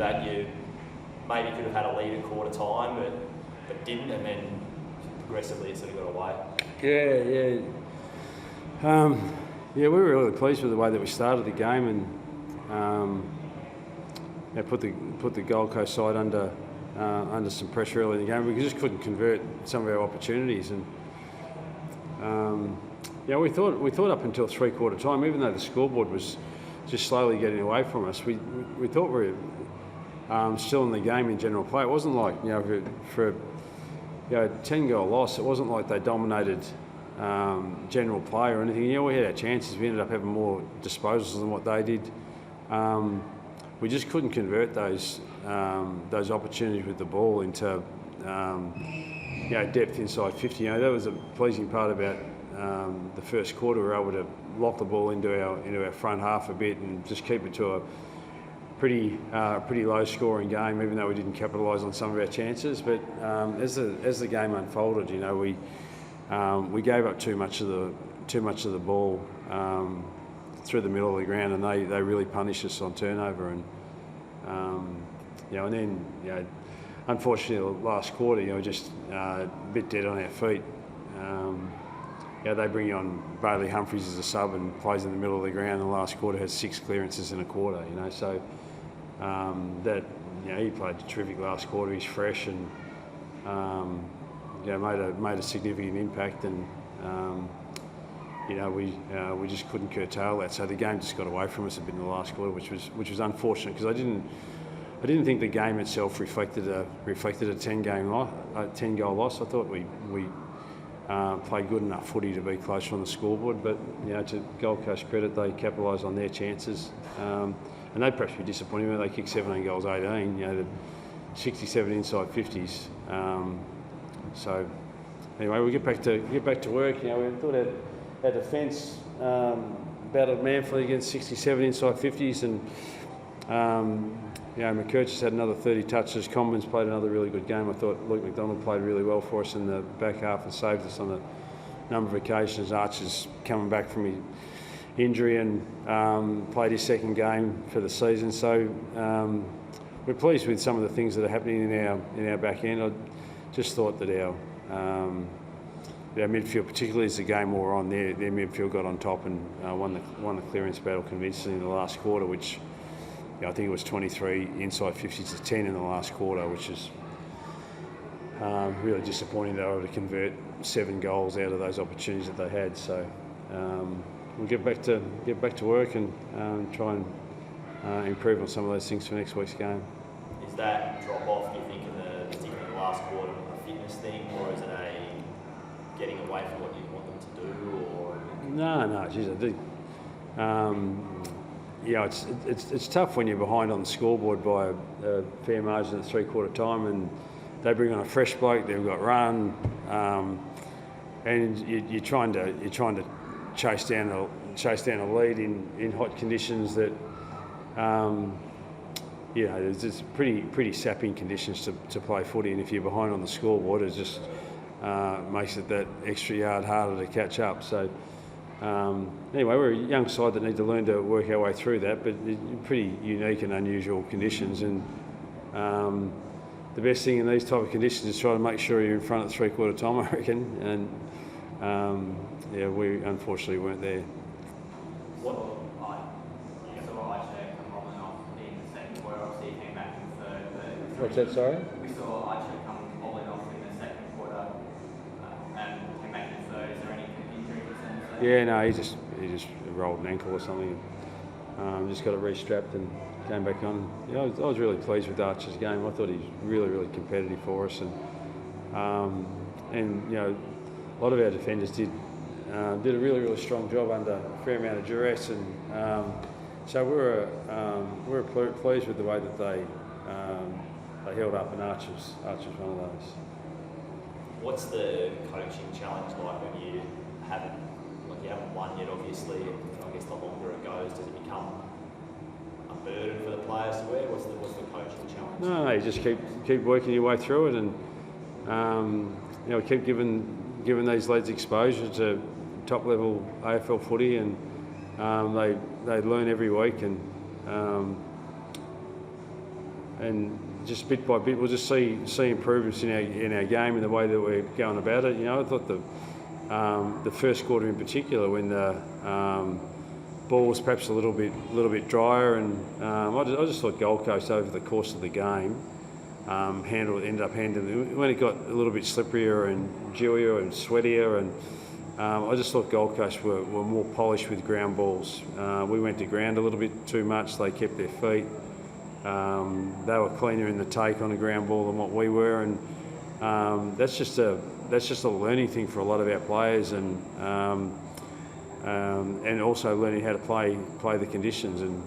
of that you maybe could have had a lead at quarter time, but didn't, and then progressively it sort of got away? We were really pleased with the way that we started the game, and put the Gold Coast side under some pressure early in the game. We just couldn't convert some of our opportunities, and we thought up until three-quarter time, even though the scoreboard was just slowly getting away from us, we thought we were still in the game in general play. It wasn't like, for a 10-goal loss, it wasn't like they dominated general play or anything. We had our chances. We ended up having more disposals than what they did. We just couldn't convert those opportunities with the ball into depth inside 50. That was a pleasing part about the first quarter. We were able to lock the ball into our front half a bit and just keep it to a pretty low scoring game, even though we didn't capitalise on some of our chances. But as the game unfolded, we gave up too much of the ball through the middle of the ground, and they really punished us on turnover. And and then unfortunately the last quarter, just a bit dead on our feet. They bring on Bailey Humphries as a sub and plays in the middle of the ground. The last quarter has 6 clearances in a quarter. So he played a terrific last quarter. He's fresh and made a significant impact, and we just couldn't curtail that. So the game just got away from us a bit in the last quarter, which was unfortunate, because I didn't think the game itself reflected a 10-goal loss. I thought we played good enough footy to be closer on the scoreboard, but to Gold Coast credit, they capitalised on their chances, and they'd perhaps be disappointed when they kicked 17 goals 18. The 67 inside 50s. So anyway, we get back to work. We thought our defence battled manfully against 67 inside 50s, and McCurch's had another 30 touches. Commons played another really good game. I thought Luke McDonald played really well for us in the back half and saved us on a number of occasions. Archer's coming back from his injury and played his second game for the season. So we're pleased with some of the things that are happening in our back end. I just thought that our midfield, particularly as the game wore on, their midfield got on top and won the clearance battle convincingly in the last quarter, which I think it was 23 inside 50s to 10 in the last quarter, which is really disappointing. They were able to convert 7 goals out of those opportunities that they had. So we'll get back to work and try and improve on some of those things for next week's game. Is that drop off, do you think, particularly in the last quarter, a fitness thing, or is it a getting away from what you want them to do? Or no, geez, it's tough when you're behind on the scoreboard by a fair margin at three-quarter time, and they bring on a fresh bloke. They've got run, and you're trying to chase down a lead in hot conditions that. There's just pretty sapping conditions to play footy, and if you're behind on the scoreboard, it just makes it that extra yard harder to catch up. So anyway, we're a young side that need to learn to work our way through that, but pretty unique and unusual conditions. And the best thing in these type of conditions is try to make sure you're in front at three-quarter time, I reckon. And we unfortunately weren't there. What's that, sorry? We saw Archer come bowling off in the second quarter and came back in the third. Is there any injury concerns there? Yeah, no, he just rolled an ankle or something. Just got it restrapped and came back on. I was really pleased with Archer's game. I thought he was really, really competitive for us, and a lot of our defenders did a really, really strong job under a fair amount of duress, and so we were pleased with the way that they held up, and Archer's one of those. What's the coaching challenge like when you haven't won yet, obviously? I guess the longer it goes, does it become a burden for the players to wear? What's the coaching challenge? No, you just keep working your way through it, and keep giving these lads exposure to top level AFL footy, and they learn every week, and and just bit by bit, we'll just see improvements in our game and the way that we're going about it. You know, I thought the first quarter in particular, when the ball was perhaps a little bit drier, and I just thought Gold Coast over the course of the game ended up handling when it got a little bit slipperier and dewier and sweatier, and I just thought Gold Coast were more polished with ground balls. We went to ground a little bit too much. They kept their feet. They were cleaner in the take on a ground ball than what we were, and that's just a learning thing for a lot of our players, and also learning how to play the conditions, and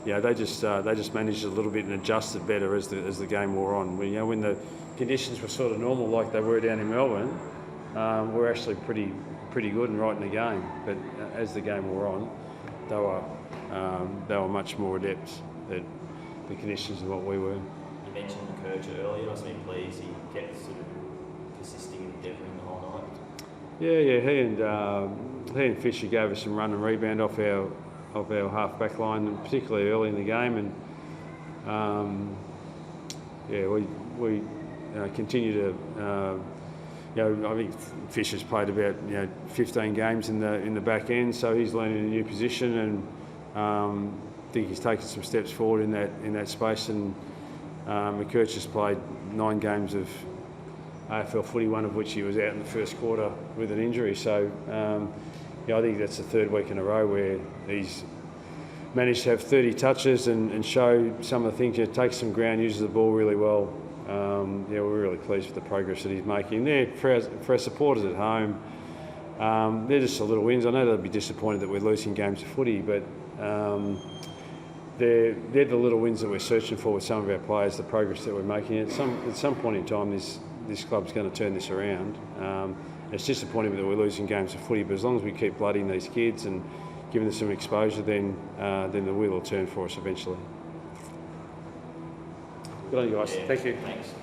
they just managed a little bit and adjusted better as the game wore on. When the conditions were sort of normal like they were down in Melbourne, we're actually pretty good and right in the game. But as the game wore on, they were much more adept at the conditions than what we were. You mentioned McKercher earlier. I was really pleased he kept sort of persisting and endeavouring the whole night. Yeah, he and Fisher gave us some run and rebound off our half back line, and particularly early in the game, and we continue to. I think Fisher's played about 15 games in the back end, so he's learning a new position, and I think he's taken some steps forward in that space. And McKercher's played 9 games of AFL footy, one of which he was out in the first quarter with an injury. So I think that's the 3rd week in a row where he's managed to have 30 touches and show some of the things. Takes some ground, uses the ball really well. We're really pleased with the progress that he's making. There for our supporters at home, they're just the little wins. I know they'll be disappointed that we're losing games of footy, but they're the little wins that we're searching for with some of our players. The progress that we're making. At some point in time, this club's going to turn this around. It's disappointing that we're losing games of footy, but as long as we keep blooding these kids and giving them some exposure, then the wheel will turn for us eventually. Good on you guys. Yeah, Thank you. Thanks.